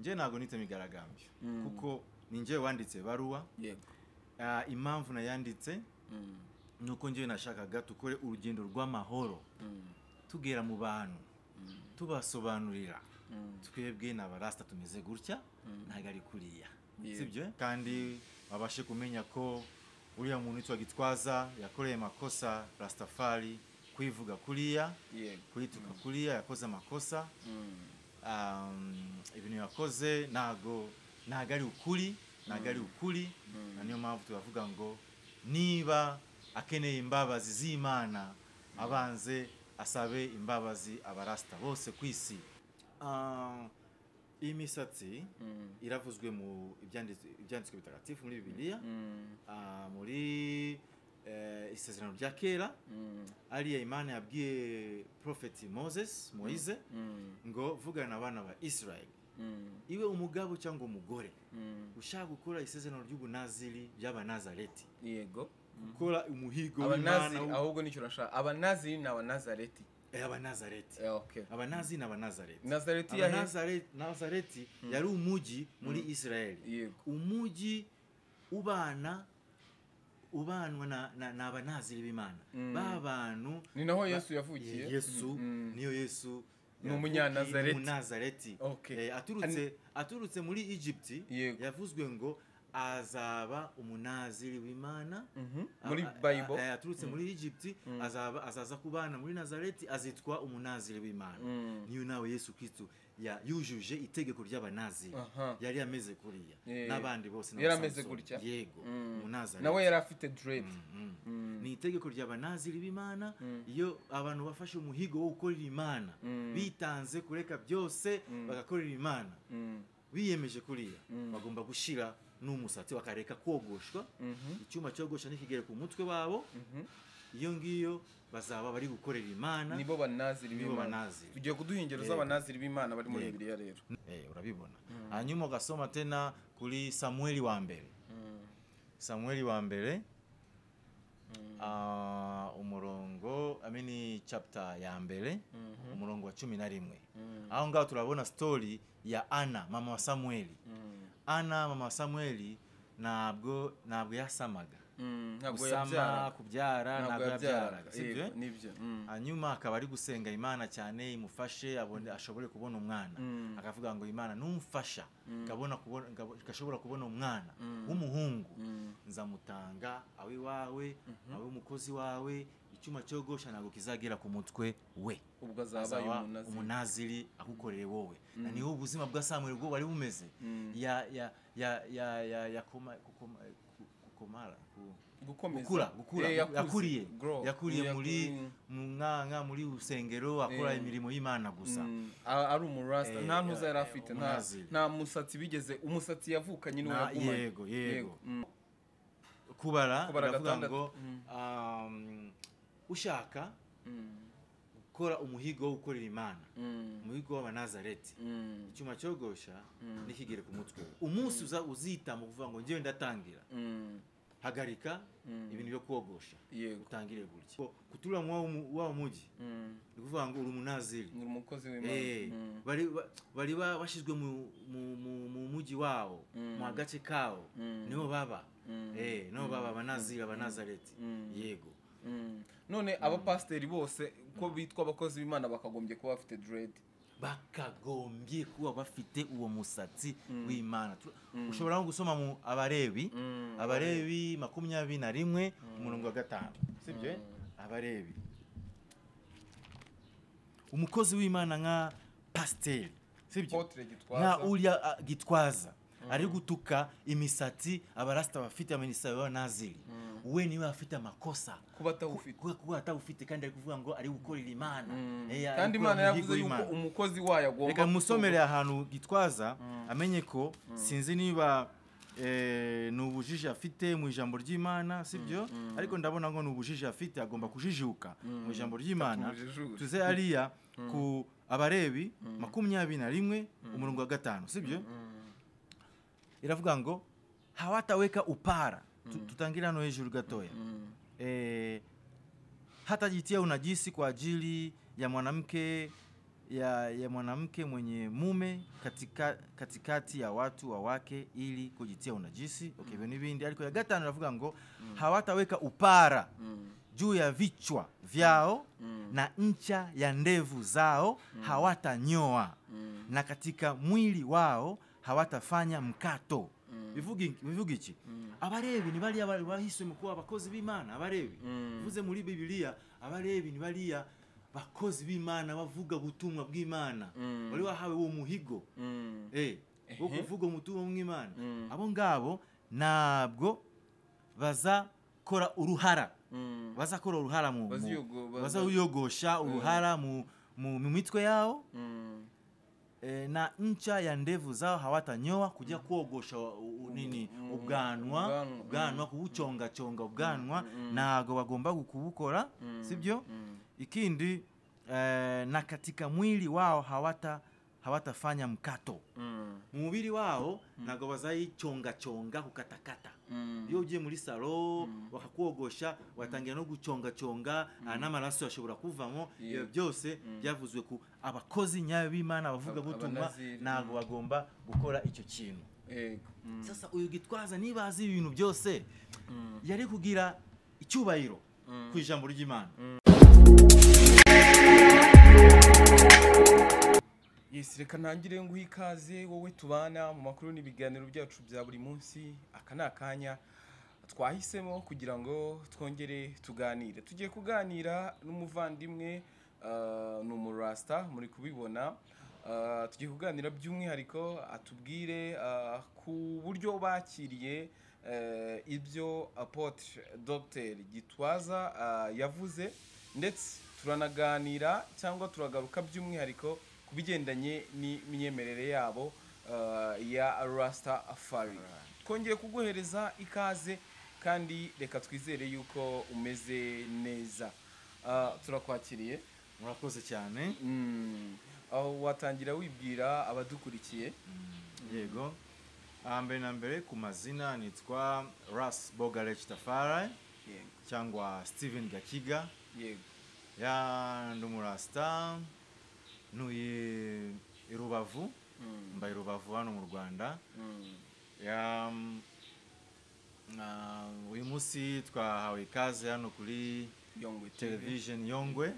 nje nago nite migaragambyo kuko ninje wanditse baruwa yego impamvu nayanditse nuko nje nashakaga tukore urugendo rw'amahoro tugera mu bantu tubasobanurira twebwe n'abarasta tumeze gutya ntago ari kuriya sibyo kandi babashe kumenya ko uriya muntu witwa Gitwaza yakoreye makosa Rastafari kwivuga kuriya kwituka kuriya yakoze amakosa ibintu yakoze nago ari ukuri niyo mpamvu tubavuga ngo niba akeneye imbabazi z'Imana abanze asabe imbabazi abarasta bose kwisi. Imisatsi iravuzwe mu ibyanditswe bitagatifu muri Bibiliya muri isezerano rya kera ariya Imana yabwiye prophet Moise ngo vugana abana ba Israel iwe umugabo cyangwa umugore ushaka gukora isezerano ry'ubunaziri by'abanazareti yego gukora umuhigo w'Imana ahubwo nicyo rashaka abanaziri n'abanazareti abanazareti okay abanazi n'abanazareti Nazareti yari umugi muri Israel umugi ubanwa na abanaziri b'Imana babantu ni naho Yesu yavukiye niyo Yesu ni umunyanazareti Nazareti aturutse muri Egypt yavuzwe ngo azaba umunaziri w'Imana muri Bible aturutse muri Egypt azaza kubana muri Nazareti azitwa umunaziri w'Imana niyo nawe Yesu Kristo yujuje itegeko ry'abanaziri yari ameze kuriya nabandi bose yarameze gutya yego umunaziri nawe yari afite dread ni itegeko ry'abanaziri b'Imana iyo abantu bafashe umuhigo wo gukorera Imana bitanze kureka byose bagakorera Imana biyemeje kuriya bagomba gushira n'umusatsi bakareka kogoshwa icyuma cyogosha nikigere ku mutwe wabo iyo ngiyo bazaba bari gukorera Imana nibo banaziri b'Imana tugiye kuduhingero z'abanaziri b'Imana bari muri Bibiliya rero urabibona hanyuma gasoma tena kuri Samueli wa mbere umurongo chapter ya mbere umurongo wa 11 aho ngaho turabona story ya Ana mama wa Samueli mama wa Samueli ntabwo yasamaga ntabwo yabyara kubyara ntabwo yabyaraga sibyo nibyo hanyuma akaba ari gusenga Imana cyane imufashe ashobore kubona umwana akavuga ngo Imana numfasha gashobora kubona umwana w'umuhungu nzamutanga awi wawe awi umukozi wawe icyuma cyogosha ntabwo kizagera ku mutwe we ubwo azaba umunaziri akukorere wowe niho ubuzima bwa Samuel bwo bari bumeze yakuriye muri usengero akora imirimo y'Imana gusa ari umurasta nta ntuza yari afite nta musatsi bigeze umusatsi yavukanye niwe yagumanye yego kubara baravuga ngo ushaka gukora umuhigo wo gukorera Imana umuhigo w'abanazareti icyuma cyogosha nikigere ku mutwe umunsi uzita mu kuvuga ngo ngiye ndatangira hagarika ibintu byo kogosha utangire gutya kutura wa mugi kuvuga ngo uri umunaziri uri umukozi w'Imana bari bashizwe mu mugi wawo mu agace kawo niho baba abanaziri abanazareti yego none abapasteri bose ko bitwa abakozi b'Imana bakagombye kuba bafite dread bakagombye kuba bafite uwo musatsi w'Imana ushobora no gusoma mu Abarebi 21 umurongo wa 5 sibyo Abarebi umukozi w'Imana nka pasteur sibyo nka uriya Gitwaza ari gutuka imisatsi abarasta bafite amenisa y'Abaziri we niwe afite amakosa kuba atawufite kandi ari kuvuga ngo ari gukorera Imana kandi Imana yavuze yuko umukozi wayo agomba reka musomere ahantu Gitwaza amenye ko sinzi niba n'ubujiji afite mu ijambo ry'Imana sibyo ariko ndabona ngo n'ubujiji afite agomba kujijuka mu ijambo ry'Imana tuze ariya ku Abarebi 21 umurongo wa 5 sibyo iravuga ngo hawataweka upara tutangira no hejuru gatoya hata jitia unajisi kwa ajili ya mwanamke ya mwanamke mwenye mume katikati ya watu wa wake ili kujitia unajisi. Okay, n'ibindi ariko ya gatanu navuga ngo hawataweka upara juu ya vichwa vyao na ncha ya ndevu zao hawatanyoa na katika mwili wao hawatafanya mkato. Bivuga iki? Abarebi ni bali bahiswe kuba abakozi b'Imana. Abarebi bivuze muri Bibiliya, abarebi ni bali bakozi b'Imana bavuga butumwa bw'Imana. Bali wahawe uwo muhigo wo kuvuga umutumwa bw'Imana. Abo ngabo nabwo bazakora uruhara. Bazakora uruhara bazayogosha uruhara mu mitwe yao. Na ncha ya ndevu zao hawatanyoa kujya kuogosha ubwanwa kubuchonga ubwanwa nago bagomba kubukora, sibyo? Ikindi na katika mwili wao hawatafanya mkato. Mu mubiri wao nago bazayichonga kukatakata. Iyo ugiye muri salo bakakuogosha watangira no guchonga n'amaraso yashobora kuvamo. Iyo byose byavuzwe ku abakozi nyayo b'Imana bavuga butumwa nago bagomba gukora icyo kintu. Sasa uyu Gitwaza nibazi ibintu byose yari kugira icyubahiro ku ijambo ry'Imana. Yes, reka ntangire nguha ikaze wowe tubana mu makuru n'ibiganiro byacu bya buri munsi. Aka ni akanya twahisemo kugira ngo twongere tuganire. Tugiye kuganira n'umuvandimwe n'umurasta muri kubibona. Tugiye kuganira by'umwihariko atubwire ku buryo bakiriye ibyo Apotre Dr Gitwaza yavuze, ndetse turanaganira cyangwa turagaruka by'umwihariko kubigendanye n'imyemerere yabo ya Rastafari. Twongeye kuguhereza ikaze kandi reka twizere yuko umeze neza. Turakwakiriye. Murakoze cyane. Watangira wibwira abadukurikiye. Yego. Mbere na mbere ku mazina nitwa Ras Bogalech Tafari cyangwa Steven Gakiga. Yego. Ya ndumurasta nuye Rubavu. Mbaye Rubavu hano mu Rwanda. Ya uyu munsi twahawe ikaze hano kuri Yongwe television Yongwe.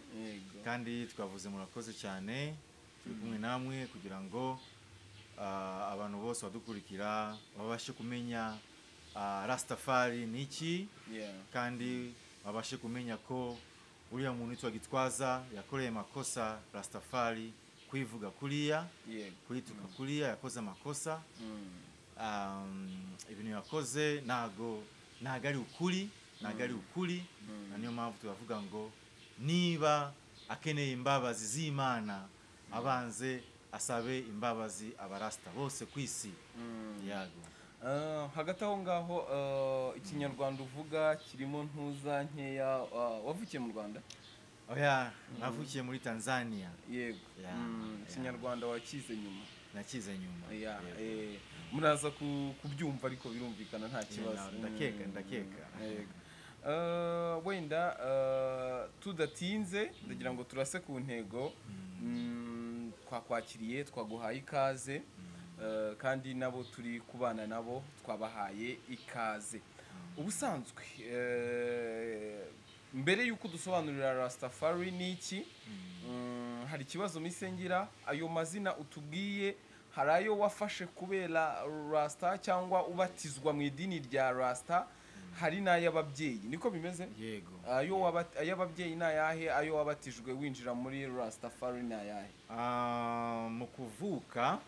Kandi twavuze murakoze cyane turi kumwe namwe kugira ngo abantu bose badukurikira babashe kumenya Rastafari niki, kandi babashe kumenya ko uriya muntu witwa Gitwaza yakoreye makosa Rastafari kwivuga kuriya, kwituka kuriya, yakoze amakosa. Ibintu yakoze nago ari ukuri, niyo mpamvu tubavuga ngo niba akeneye imbabazi z'Imana abanze asabe imbabazi abarasta bose kwisi. Yago. Hagati aho ngaho ikinyarwanda uvuga kirimo ntuza nkeya. Wavukiye mu Rwanda? Oya, navukiye muri Tanzania. Yego. Ikinyarwanda wakize nyuma? Nakize nyuma. Muraza kubyumva ariko birumvikana nta kibazo. Ndakeka. Wenda tudatinze ndagira ngo turase ku ntego. Twakwakiriye, twaguhaye ikaze, kandi nabo turi kubana nabo twabahaye ikaze. Ubusanzwe mbere yuko dusobanurira Rastafari niki, hari ikibazo misengera. Ayo mazina utubwiye hari ayo wafashe kubera Rasta cyangwa ubatizwa mu idini rya Rasta, hari n'ay'ababyeyi, niko bimeze? Yego. Ay'ababyeyi n'ayahe? Ayo wabatijwe winjira muri Rastafari n'ayahe? Mu kuvuka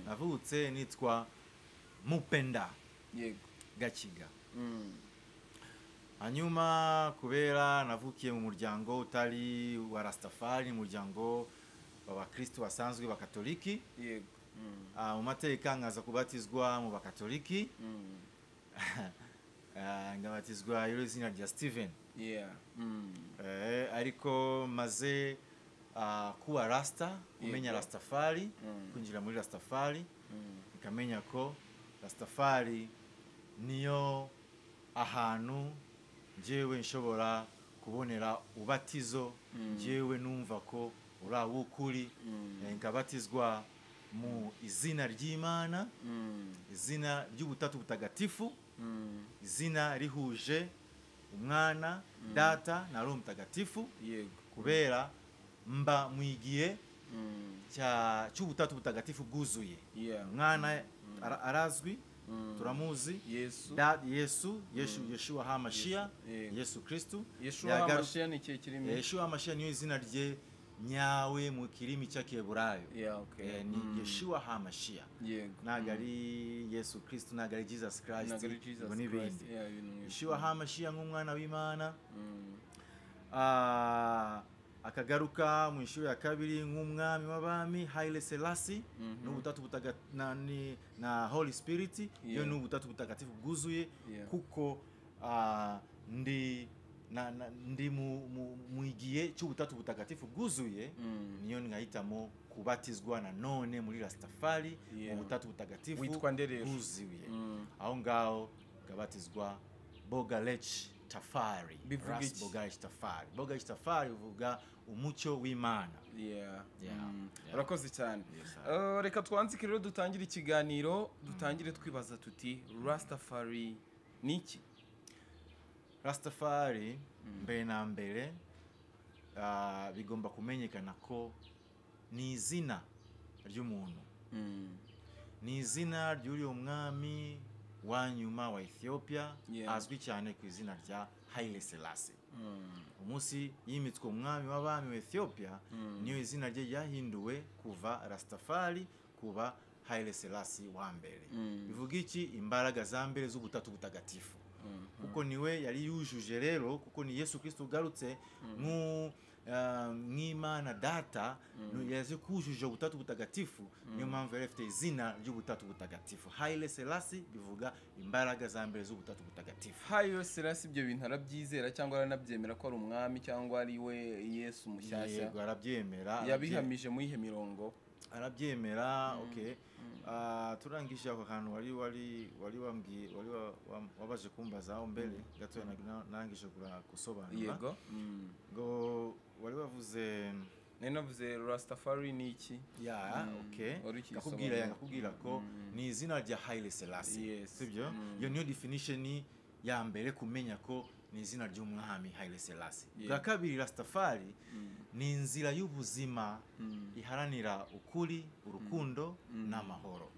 navutse nitwa Mupenda. Yego. Gakiga. Hanyuma kubera navukiye mu muryango utari wa Rastafari, muryango w'abakristo basanzwe bakatoliki. Yego. Mu mateka ngaza kubatizwa mu bakatoliki. Ngabatizwa izina rya Steven. Ariko maze kuba Rasta, kumenya Rastafari, kwinjira muri Rastafari, nikamenya ko Rastafari niyo ahantu njyewe nshobora kubonera ubatizo, njyewe numva ko urawo ukuri nkabatizwa mu izina ry'Imana, izina ry'ubutatu butagatifu, izina rihuje umwana, data na roho mutagatifu, kubera mba mwigiye cy'ubutatu butagatifu bwuzuye. Umwana arazwi, turamuzi, Yeshua HaMashiach, Yesu Kristo. Yeshua HaMashiach ni cyo kirimo. Yeshua HaMashiach niyo izina rye nyawe mu kirimi cy'Akeburayo. Ni Yeshua HaMashiach. Nagari Yesu Kristo, nagari Jesus Christ, ngo nibindi. Yeshua HaMashiach nk'umwana w'Imana, akagaruka mu ishuri ya kabiri nk'umwami w'abami, Haile Selassie, n'ubutatu na Holy Spirit, yo n'ubutatu butagatifu bwuzuye, kuko ndi mu igihe cy'ubutatu butagatifu bwuzuye, niyo ngahitamo kubatizwa na none muri Rastafari mu butatu butagatifu bwuzuye. Aho ngaho gabatizwa Bogalech Tafari. Bogalech Tafari uvuga umucyo w'Imana. Urakoze cyane. Reka twanzike rero dutangire ikiganiro, dutangire twibaza tuti Rastafari ni iki? Rastafari mbere na mbere bigomba kumenyekana ko ni izina ry'umuntu, ni izina ry'uri umwami wa nyuma wa Ethiopia, azwi cyane ku izina rya Haile Selassie. Umunsi yimitswe umwami w'abami wa Ethiopia, niyo izina rye ryahinduwe kuva Rastafari kuba Haile Selassie wa mbere. Bivuga iki? Imbaraga za mbere z'ubutatu butagatifu, kuko niwe yari yujuje rero, kuko ni Yesu Kristo ugarutse nk'Imana data, yaje kujuje ubutatu butagatifu, niyo mpamvu yari afite izina ry'ubutatu butagatifu. Haile Selassie bivuga imbaraga za mbere z'ubutatu butagatifu. Haile Selassie ibyo bintu arabyizera cyangwa aranabyemera ko ari umwami cyangwa ari we Yesu mushyashya? Yego, arabyemera. Yabihamije mu ihe mirongo? Arabyemera. Turangije ako kantu wari wambwiye, wabaje kumbazaho mbere gato, narangije gusobanura. Yego. Ngo wari wavuze, navuze Rastafari ni iki? Nakubwira ko ni izina rya Haile Selassie, sibyo? Iyo niyo definition ya mbere, kumenya ko ni izina ry'umwami Haile Selassie. Bwa kabiri, Rastafari ni inzira y'ubuzima iharanira ukuri, urukundo n'amahoro.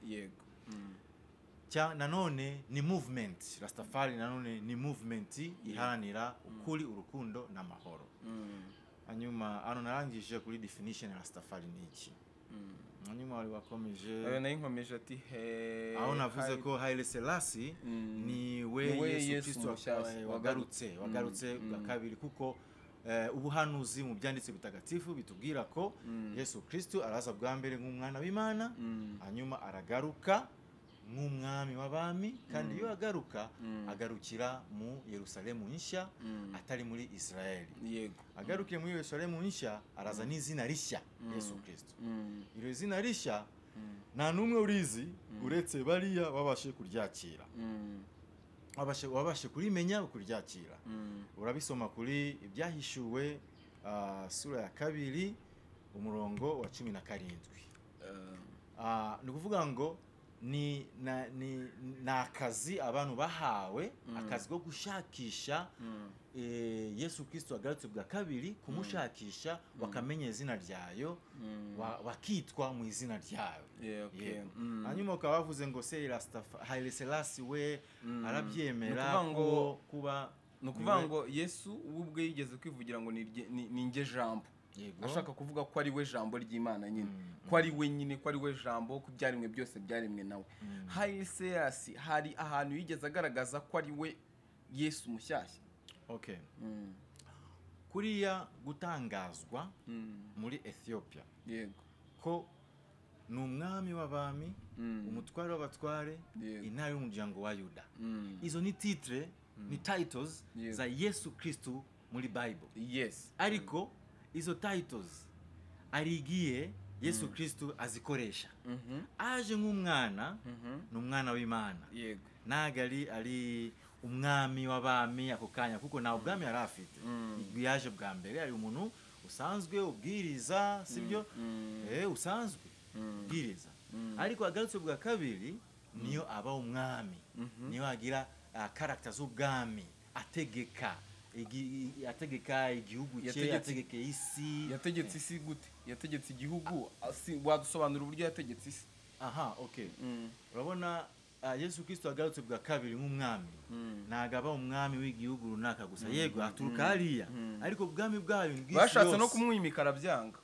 Nanone ni movement. Rastafari nanone ni movement iharanira ukuri, urukundo n'amahoro. Hanyuma narangije kuri definition ya Rastafari ni iki. Hanyuma wari wakomeje, nayinkomeje ati aho navuze ko Haile Selassie ni we Yesu Kristo wagarutse bwa kabiri, kuko ubuhanuzi mu byanditse bitagatifu bitubwira ko Yesu Kristo araza bwa mbere nk'umwana w'Imana, hanyuma aragaruka nk'umwami w'abami, kandi iyo agaruka agarukira mu Yerusalemu nshya, atari muri Israeli. Agarukiye muri Yerusalemu nshya, araza n'izina rishya, Yesu Kristo. Iro zina rishya nta numwe urizi uretse bariya babashe kuryakira, wabashe kurimenya ukuryakira. Urabisoma kuri Ibyahishuwe sura ya 2 umurongo wa 17. Ni kuvuga ngo ni akazi abantu bahawe, akazi ko gushakisha Yesu Kristo agarutse bwa kabiri, kumushakisha bakamenya izina ryayo, bakitwa mu izina ryayo. Hanyuma ukaba wavuze ngo Haile Selassie we arabyemera kuba, ni ukuvuga ngo Yesu ubwe yigeze kwivugira ngo ni nge jambo, ashaka kuvuga ko ari we jambo ry'Imana nyine, ko ari we nyine, ko ari we jambo, ko byarimwe byose byarimwe nawe. Haile Selassie hari ahantu yigeze agaragaza ko ari we Yesu mushyashya. Kuriya gutangazwa muri Ethiopia ko ni umwami w'abami, umutware w'abatware, intare y'umuryango wa Yuda. Izo ni titre, ni titles za Yesu Kristo muri Bible. Ariko izo titles arigiye Yesu Kristo azikoresha. Aje nk'umwana, n'umwana w'Imana. Nagari ari umwami w'abami ako kanya, kuko na ubwami yarafite. Yaje bwa mbere ari umuntu usanzwe ubwiriza sibyo usanzwe ubwiriza ariko agarutse bwa kabiri niyo aba umwami niyo agira character z'ubwami ategeka igihugu cye ategeke isi yategetse isi gute yategetse igihugu wadusobanura uburyo yategetse isi aha okay urabona Yesu Kristo agarutse bwa kabiri nk'umwami ntago aba umwami w'igihugu runaka gusa yego aturuka hariya ariko ubwami bwayo bashatse no kumwimika arabyanga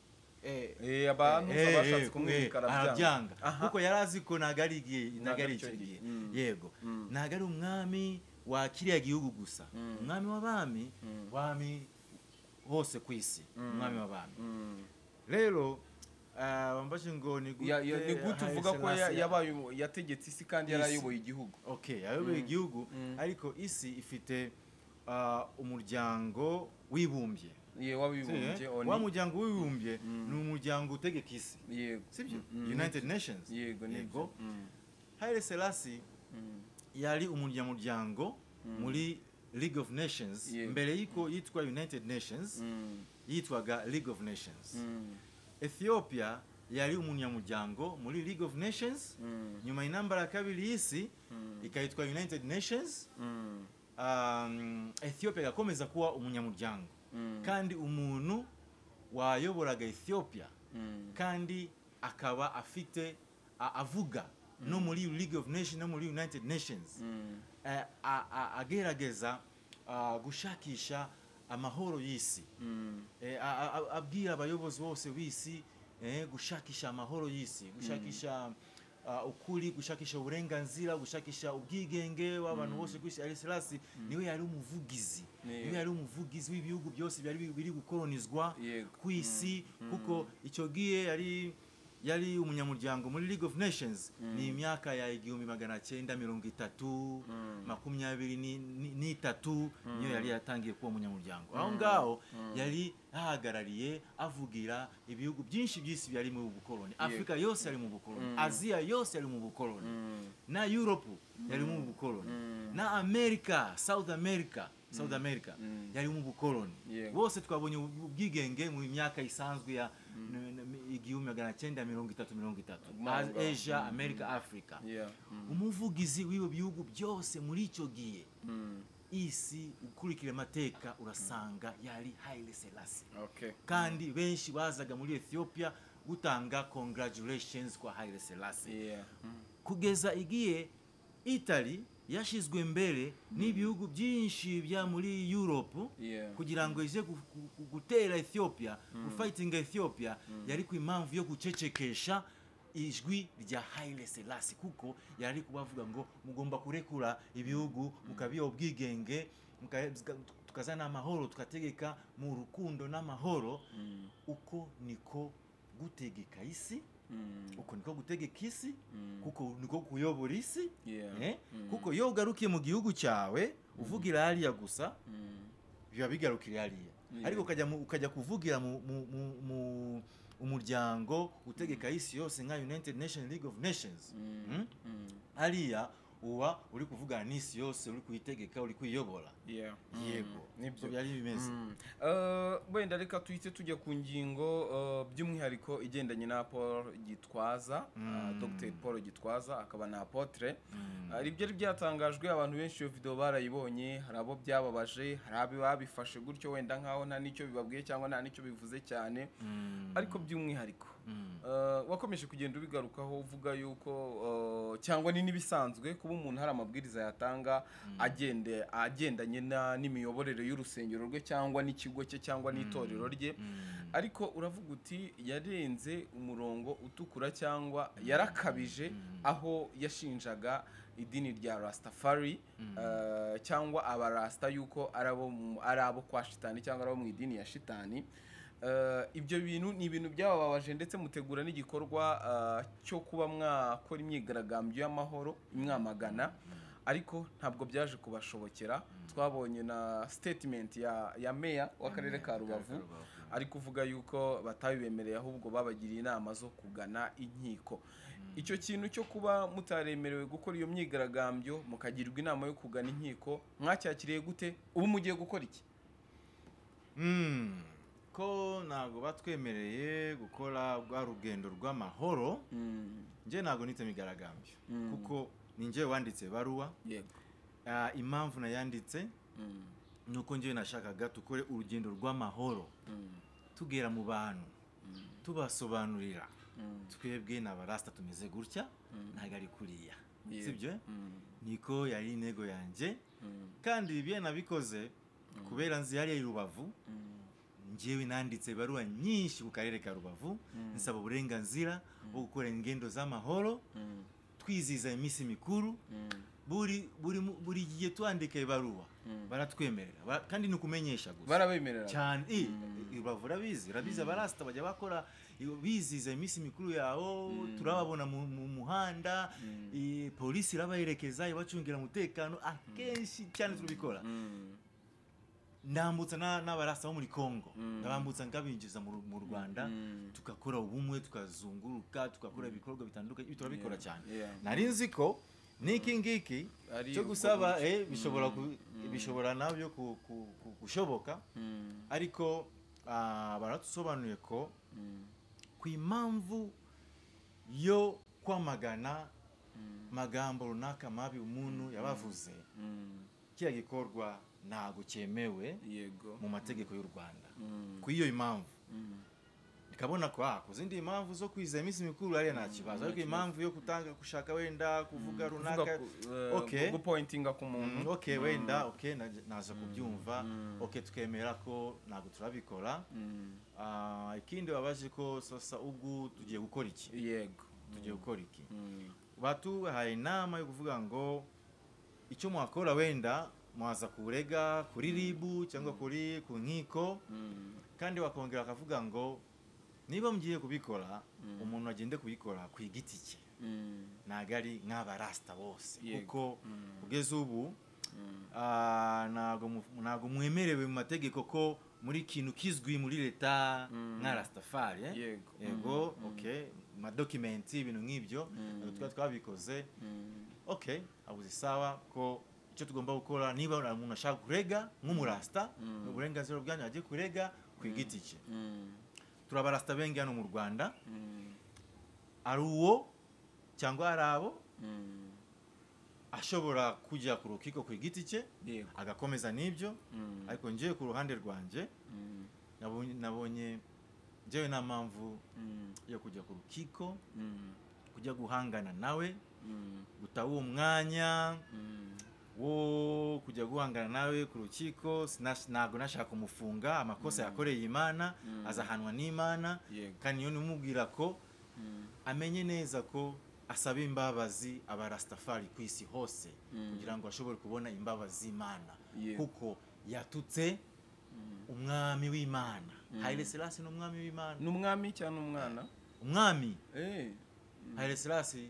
abantu bashatse kumwimika arabyanga kuko yarazi ko nagari icyo gihe yego ntago ari umwami wa kiriya gihugu gusa umwami w'abami wami hose ku isi umwami w'abami rero bambaje ngo ni gute uvuga ko yabaye yategetse isi kandi yarayoboye igihugu okay yayoboye igihugu ariko isi ifite umuryango wibumbye wa muryango wibumbye ni umuryango utegeka isi sibyo United Nations yego Haile Selassie yari umunyamuryango muri League of Nations mbere yiko yitwa United Nations yitwaga League of Nations Ethiopia yari umunyamuryango muri League of Nations nyuma y'intambara ya kabiri y'isi ikayitwa United Nations Ethiopia gakomeza kuba umunyamuryango kandi umuntu wayoboraga Ethiopia kandi akaba afite avuga no muri League of Nations no muri United Nations agerageza gushakisha amahoro y'isi abwira abayobozi bose b'isi gushakisha amahoro y'isi gushakisha ukuri gushakisha uburenganzira gushakisha ubwigenge w'abantu bose kwisi Haile Selassie niwe yari umuvugizi w'ibihugu byose biri gukolonizwa ku isi kuko icyo gihe yari umunyamuryango muri League of Nations ni imyaka ya 1923 niyo yari yatangiye kuba umunyamuryango aho ngaho yari ahagarariye avugira ibihugu byinshi by'isi byari mu bukoloni Afrika yose yari mu bukoloni Asia yose yari mu bukoloni na Europe yari mu bukoloni na America South America yari mu bukoloni bose twabonye ubwigenge mu myaka isanzwe ya 1933 Asia America Africa umuvugizi w'ibo bihugu byose muri icyo gihe isi ukurikira amateka urasanga yari Haile Selassie kandi benshi bazaga muri Ethiopia gutanga congratulations kwa Haile Selassie kugeza igihe Italy yashizwe mbere n'ibihugu byinshi bya muri Europe kugira ngo ije gutera Ethiopia gufighting Ethiopia yari ku impamvu yo gucecekesha ijwi rya Haile Selassie kuko yari kubavuga ngo mugomba kurekura ibihugu mukabiya ubwigenge tukazana amahoro tukategeka mu rukundo n'amahoro uko niko gutegeka isi uko niko gutegeka isi kuko niko kuyobora isi kuko yo ugarukiye mu gihugu cyawe uvugira hariya gusa biba bigarukira hariya ariko ukajya kuvugira mu umuryango utegeka isi yose nka United Nations League of Nations hariya uwa uri kuvugana n'isi yose uri kuyitegeka uri kuyiyobora yego nibyo byari bimeze wenda reka tuhite tujya ku ngingo by'umwihariko igendanye na Paul Gitwaza Dr Paul Gitwaza akaba na apotre ari byari byatangajwe abantu benshi iyo video barayibonye hari abo byababaje hari ababifashe gutyo wenda nkaho nta nicyo bibabwiye cyangwa nta nicyo bivuze cyane ariko by'umwihariko wakomeje kugenda ubigarukaho uvuga yuko cyangwa ni nibisanzwe kuba umuntu hari amabwiriza yatanga agendanye n'imiyoborere y'urusengero rwe cyangwa n'ikigo cye cyangwa n'itorero rye ariko uravuga uti yarenze umurongo utukura cyangwa yarakabije aho yashinjaga idini rya Rastafari cyangwa abarasta yuko ari abo kwa shitani cyangwa ari abo mu idini ya shitani ibyo bintu ni ibintu byababaje ndetse mutegura n'igikorwa cyo kuba mwakora imyigaragambyo y'amahoro imwamagana ariko ntabwo byaje kubashobokera twabonye na statement ya meya w'akarere ka Rubavu ari kuvuga yuko batabibemereye ahubwo babagiriye inama zo kugana inkiko icyo kintu cyo kuba mutaremerewe gukora iyo myigaragambyo mukagirwa inama yo kugana inkiko mwacyakiriye gute ubu mugiye gukora iki ko ntago batwemereye gukora rwa rugendo rw'amahoro nje ntago nite migaragambyo kuko ninje wanditse baruwa yego impamvu nayanditse nuko nje nashakaga tukore urugendo rw'amahoro tugera mu bantu tubasobanurira twebwe n'abarasta tumeze gutya ntago ari kuriya sibyo niko yari intego yanje kandi ibyo nabikoze kubera nzi yari Rubavu njewe nanditse baruwa nyinshi ku karere ka Rubavu nsaba uburenganzira bwo gukora ingendo z'amahoro twiziza imisi mikuru buri gihe twandika ibaruwa baratwemerera kandi nukumenyesha gusa barabemerera cyane Rubavu rabizi abarasta bajya bakora biziza imisi mikuru yawo turababona mu muhanda polisi irabaherekeza ibacungira umutekano akenshi cyane turubikora ndambutsa n'abarasta bo muri Kongo ndabambutsa ngabinjiza mu Rwanda tukakora ubumwe tukazunguruka tukakora ibikorwa bitandukanye turabikora cyane nari nzi ko niki ngiki cyo gusaba bishobora nabyo kushoboka ariko baratusobanuye ko ku impamvu yo kwamagana magambo runaka mabi umuntu yabavuze kiya gikorwa ntago cyemewe mu mategeko y'u Rwanda ku iyo impamvu nikabona ko kuzindi impamvu zo kwiza imisi mikuru ari nta kibazo ariko impamvu yo kutanga gushaka wenda kuvuga runaka go pointinga ku muntu wenda naza kubyumva tukemera ko ntago turabikora ikindi babaje ko sasa ubwo tugiye gukora iki yego tugiye gukora iki batu haye inama yo kuvuga ngo icyo mwakora wenda mwaza kurega kuri ribu cyangwa kuri ku nkiko kandi bakongera akavuga ngo niba mugiye kubikora umuntu agende kubikora ku igiti cye nagari nk'abarasta bose kuko kugeza ubu nago mwemerewe mu mategeko ko muri kintu kizwi muri leta nka Rastafari yego ma documents ibintu nk'ibyo twabikoze abuze sawa ko icyo tugomba gukora niba umuntu ashaka kurega nk'umurasta uburenganzira bwanyu agiye kurega ku igiti cye turabarasta bengi hano mu Rwanda ari uwo cyangwa ari abo ashobora kujya ku rukiko ku igiti cye agakomeza n'ibyo ariko ngiye ku ruhande rwanje nabonye njyewe nta mpamvu yo kujya ku rukiko kujya guhangana nawe guta uwo mwanya wo kujya guhangana nawe ku rukiko ntago nashaka kumufunga amakosa yakoreye Imana azahanwa n'Imana kandi yo nimubwira ko amenye neza ko asaba imbabazi abarastafari ku isi hose kugira ngo ashobore kubona imbabazi Imana kuko yatutse umwami w'Imana Haile Selassie n'umwami w'Imana n'umwami cyane umwami Haile Selassie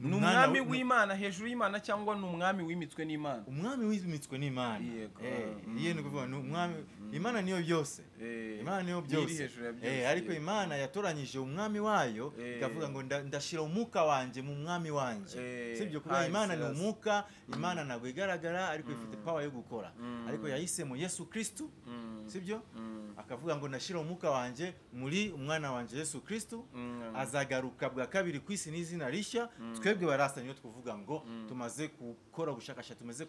numwami w'Imana hejuru y'Imana cyangwa numwami wimitswe n'Imana umwami wimitswe n'Imana yene kuvuga numwami Imana niyo byose Imana niyo byose ariko Imana yatoranyije umwami wayo ikavuga ngo ndashira umuka wanje mu mwami wanje sibyo kuba Imana ni umuka Imana nagwe igaragara ariko ifite power yo gukora ariko yahisemo Yesu Kristo sibyo akavuga ngo ndashira umuka wanje muri umwana wanje Yesu Kristo azagaruka bwa kabiri ku isi n'izina rishya twebwe barasta niyo tuvuga ngo tumaze gukora ubushakashatsi tumaze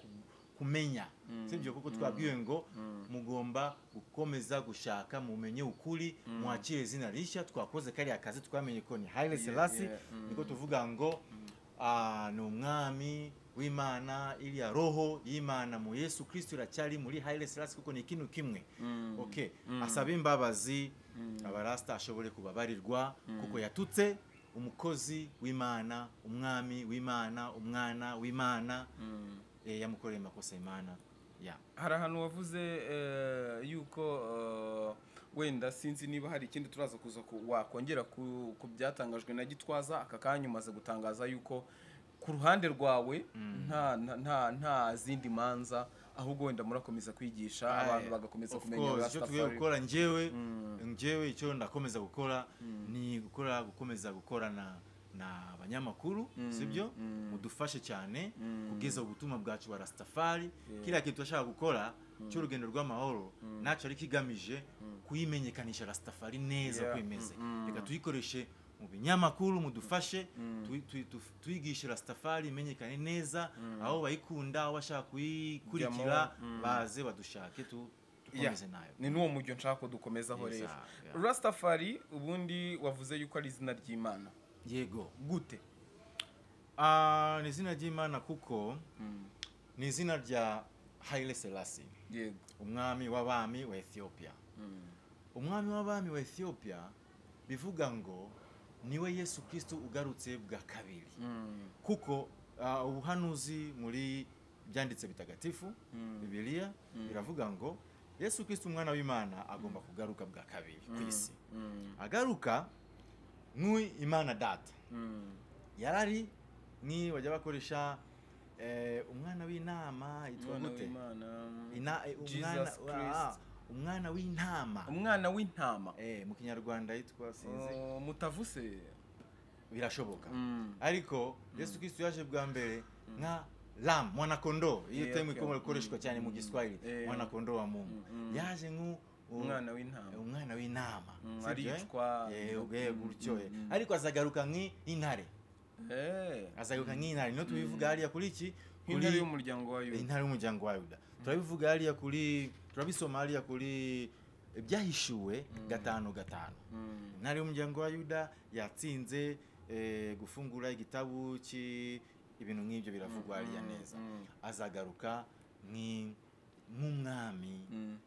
kumenya sibyo kuko twabwiwe ngo mugomba gukomeza gushaka mumenye ukuri mwakire izina rishya twakoze kari akazi twamenye ko ni Haile Selassie niko tuvuga ngo ni umwami w'Imana iriya roho y'Imana mu Yesu Kristo iracyari muri Haile Selassie kuko ni ikintu kimwe asaba imbabazi abarasta ashobore kubabarirwa kuko yatutse umukozi w'Imana umwami w'Imana umwana w'Imana yamukoreye makosa Imana hari ahantu wavuze yuko wenda sinzi niba hari ikindi turaza kuza wakongera ku byatangajwe na Gitwaza aka kanya umaze gutangaza yuko ku ruhande rwawe nta zindi manza ahubwo wenda murakomeza kwigisha abantu bagakomeza kumenya Rastafari gukora njyewe icyo ndakomeza gukora ni gukomeza gukorana na abanyamakuru sibyo mudufashe cyane kugeza ubutumwa bwacu wa Rastafari kila kintu ashaka gukora cy'urugendo rw'amahoro naco ari kigamije kuyimenyekanisha Rastafari neza kwimeze reka tuyikoreshe mu binyamakuru mudufashe tuyigishe Rastafari imenyekane neza aho bayikunda aho bashaka kuyikurikira baze badushake tukomeze nayo ni nuwo mujyo nshaka ko dukomezaho rero Rastafari ubundi wavuze yuko ari izina ry'Imana yego gute ni izina ry'Imana kuko ni izina rya Haile Selassie yego umwami w'abami wa Ethiopia umwami w'abami wa Ethiopia bivuga ngo niwe Yesu Kristo ugarutse bwa kabiri kuko ubuhanuzi muri byanditse bitagatifu Bibiliya biravuga ngo Yesu Kristo umwana w'Imana agomba kugaruka bwa kabiri ku isi agaruka Imana data yarari ni wajya bakoresha umwana w'intama yitwa gute umwana w'intama mu kinyarwanda yitwa sinzi mutavuse birashoboka ariko Yesu Kristo yaje bwa mbere nka lam mwana kondoo iyo temu ikoreshwa cyane mu Giswahili mwana kondoo wa Mungu yaje umwana w'intama aricwa gutyo ariko azagaruka nk'intare azagaruka nk'intare no tubivuga hariya kuri iki intare y'umuryango wa Yuda intare y'umuryango wa Yuda turabivuga hariya kuri turabisoma hariya kuri byahishuwe 5:5 intare y'umuryango wa Yuda yatsinze gufungura igitabu ibintu nk'ibyo biravugwa hariya neza azagaruka nk'umwami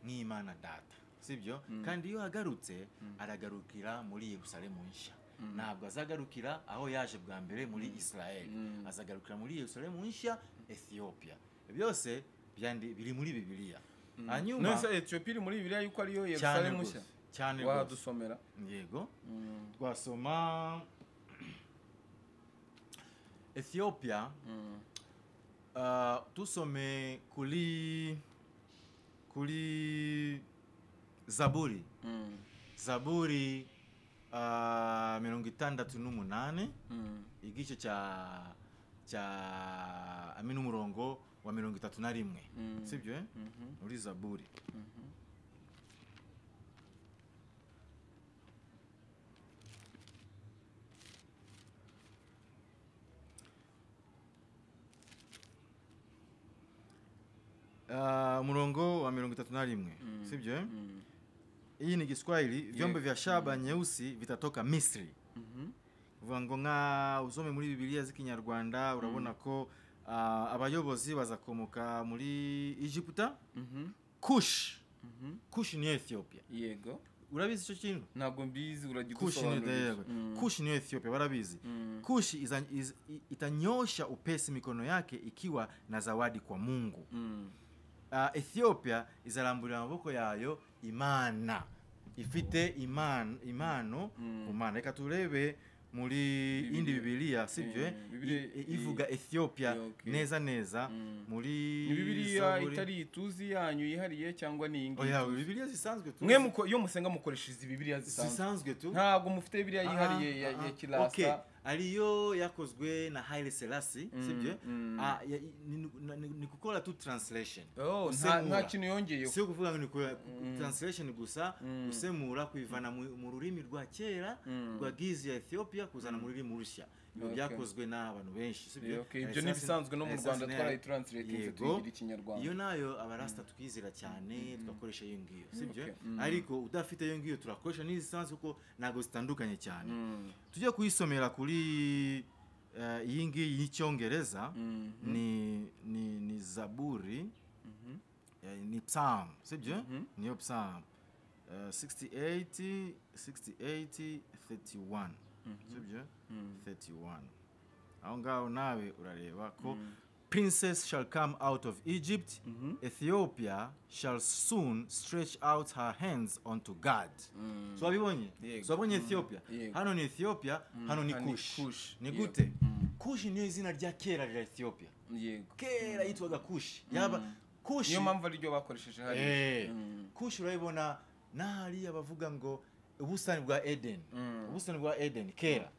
nk'Imana data sibyo kandi iyo agarutse aragarukira muri Yerusalemu nshya ntabwo azagarukira aho yaje bwa mbere muri Israel azagarukira muri Yerusalemu nshya Ethiopia byose biri muri Bibiliya hanyuma nose Ethiopia iri muri Bibiliya yuko ariyo Yerusalemu nshya cyane wadusomera yego twasoma Ethiopia tusome kuri Zaburi Zaburi 68 igice cya umurongo wa 31 sibyo muri Zaburi murongo wa 31 sibyo hii ni Kiswahili vyombo vya shaba nyeusi vitatoka Misri vuga nga usome muri Bibiliya z'ikinyarwanda urabona ko abayobozi bazakomoka muri Egypta Kush ni Ethiopia yego urabizi icyo kintu ntabwo mbizi uragikusobanurira Kush ni Ethiopia barabizi Kush itanyosha upesi mikono yake ikiwa na zawadi kwa Mungu Ethiopia izaramburira amaboko yayo Imana ifite imano kumana reka turebe muri indi Bibiliya sibyo ivuga Ethiopia neza muri Bibiliya itari tuzi yanyu yihariye cyangwa ni ingi Bibiliya zisanzwe tu mwe yo musenga mukoresha izi Bibiliya zisanzwe tu ntabwo mufite Bibiliya yihariye ya Kirasta ariyo yakozwe na Haile Selassie sibyo ni gukora tu translation nta kintu yongeye si kuvuga ngo ni translation gusa gusemura kuivana mu rurimi rwa kera rwa gizi ya Ethiopia kuzana mu rurimi rushya ibyo byakozwe n'abantu benshi sibyo ibyo ni bisanzwe no mu Rwanda twarayi translate tugira ikinyarwanda iyo nayo abarasta tukizira cyane tugakoresha iyo ngiyo sibyo ariko udafite iyo ngiyo turakoresha n'izisanzwe kuko nago zitandukanye cyane tujye kuyisomera kuri iyi ngiyi y'icyongereza ni Zaburi ni Psalm sibyo niyo Psalm 68 31 sibyo 31 aho ngaho nawe urareba ko princess shall come out of Egypt Ethiopia shall soon stretch out her hands unto God so abibonye so abonye Ethiopia hano ni Ethiopia hano ni Kush ni gute Kush niyo izina rya kera rya Ethiopia kera yitwaga Kush yaba Kush niyo mpamvu ari ryo bakoresheje hari Kush urayibona nahari abavuga ngo ubusitani bwa Eden. Ubusitani bwa Eden kera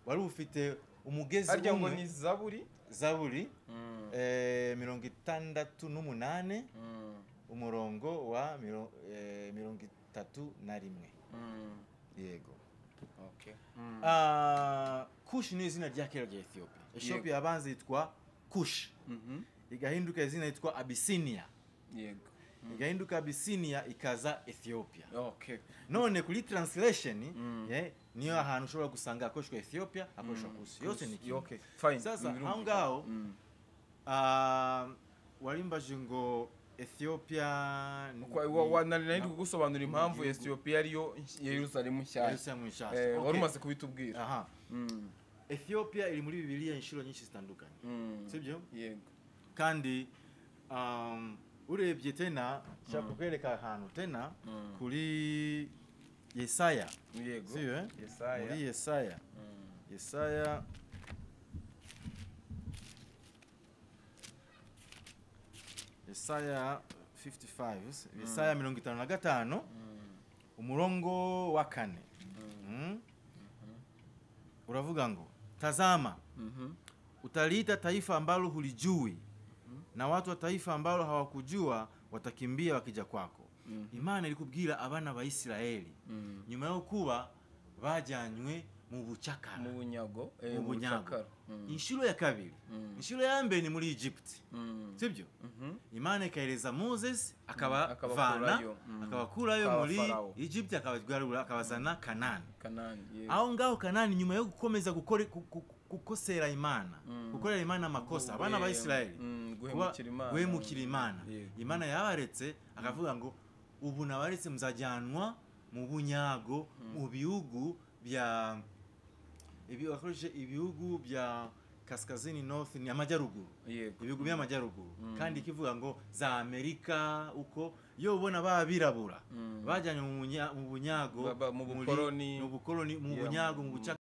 wari ufite umugezi harya ngo ni Zaburi 68 umurongo wa 31. Yego. Okay. Kush ni izina rya kera rya Ethiopia. Ethiopia abanza yitwa Kush. Igahinduka izina yitwa Abyssinia. Yego. Igahinduka Abyssinia ikaza Ethiopia. Okay. None kuri translation niyo ahantu ushobora gusanga akoshwa Ethiopia akoshwa Kush. Yose ni kimwe. Okay. Fine. Sasa aho ngaho warimbaje ngo Ethiopia nari kugusobanura impamvu Ethiopia ariyo Yerusalemu nshyashya. Wari umaze kubitubwira. Aha. Ethiopia iri muri Bibiliya inshuro nyinshi zitandukanye. Sibyo? Yego. Kandi urebye tena cyakwereka ahantu tena kuri Yesaya. Yego. Sibyo? Yesaya. Muri Yesaya. Yesaya Yesaya 55, Yesaya 55 umurongo wa 4. Uravuga ngo tazama utaliita taifa ambalo hulijui na watu wa taifa ambalo hawakujua watakimbia wakija kwako. Imana ilikubwira abana ba Isiraeli nyuma yo kuba bajanywe mu bucakara mu bunyago inshuro ya kabiri. Inshuro ya mbere ni muri Egypt. Sibyo? Imana ikaeleza Moses akabakurayo muri Egypt akabazana Kanani. Aho ngaho Kanani nyuma yo gukomeza gukosera Imana, gukorera Imana amakosa abana ba Isiraeli, guhemukira Imana. Imana yabaretse akavuga ngo ubu nabaretse muzajyanwa mu bunyago mu bihugu bya ibihugu bya kaskazini north ni amajyaruguru. Ibihugu by'amajyaruguru. Kandi ikivuga ngo za Amerika uko yo ubona babirabura bajyanye mu bunyago mu bukoloni mu bunyago mu bucakara